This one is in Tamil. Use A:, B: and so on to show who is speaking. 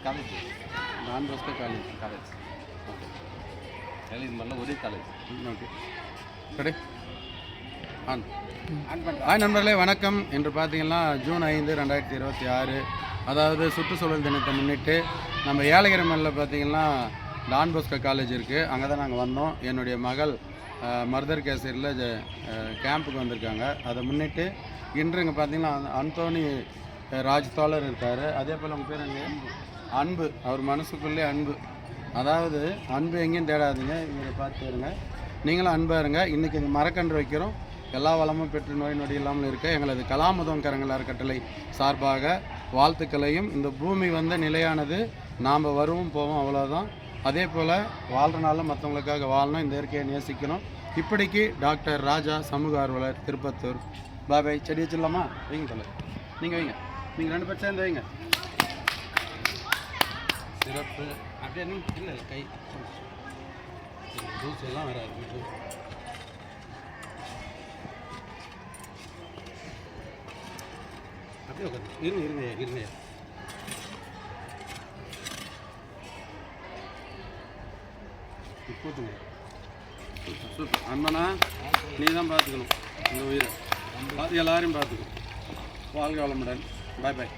A: College
B: Don Bosco college.
A: Okay இது மாதிரிலாம் ஒரே காலேஜ்.
B: ஓகே சரி ஹாய் நண்பர்களே வணக்கம். இன்று பார்த்தீங்கன்னா ஜூன் 5, 2026 அதாவது சுற்றுச்சூழல் தினத்தை முன்னிட்டு நம்ம ஏலகிரி மலையில் பார்த்தீங்கன்னா டான் பாஸ்கோ காலேஜ் இருக்குது. அங்கே தான் நாங்கள் வந்தோம். என்னுடைய மகள் மர்தர் கேசரியில் கேம்புக்கு வந்திருக்காங்க. அதை முன்னிட்டு இன்று இங்கே பார்த்தீங்கன்னா அந்தோனி ராஜ் தோழர் இருக்கார். அதே போல் உங்கள் பேர் எங்கே? அன்பு. அவர் மனசுக்குள்ளே அன்பு. அதாவது அன்பு எங்கேயும் தேடாதீங்க, இவரை பார்த்து இருங்க. நீங்களும் அன்பாக இருங்க. இன்றைக்கி இங்கே மரக்கன்று வைக்கிறோம். எல்லா வளமும் பெற்று நோய் நொடி இல்லாமல் இருக்க எங்களது கலாமுதம் கரங்கள் அறக்கட்டளை சார்பாக வாழ்த்துக்களையும், இந்த பூமி நிலையானது, நாம் வருவோம் போவோம், அவ்வளோதான். அதே போல் வாழ்கிறனால மற்றவங்களுக்காக வாழணும், இந்த இயற்கையை நேசிக்கணும். இப்படிக்கு டாக்டர் ராஜா, சமூக ஆர்வலர், திருப்பத்தூர். பாபாய். செடி வச்சிடலாமா? வைங்க தலை, நீங்கள் வைங்க, நீங்கள் 2 பேர் சேர்ந்து வைங்க. சிறப்பு. அப்படியே நீங்கள் இல்லை கை ஜூஸ் எல்லாம் வராது. அப்படியே உட்காந்து இருங்க. இப்போதுங்க சூப்பர். அன்பனா நீ தான் பார்த்துக்கணும் இந்த உயிரை, எல்லாரையும் பார்த்துக்கணும். வாழ்க வளமுடன். பாய் பாய்.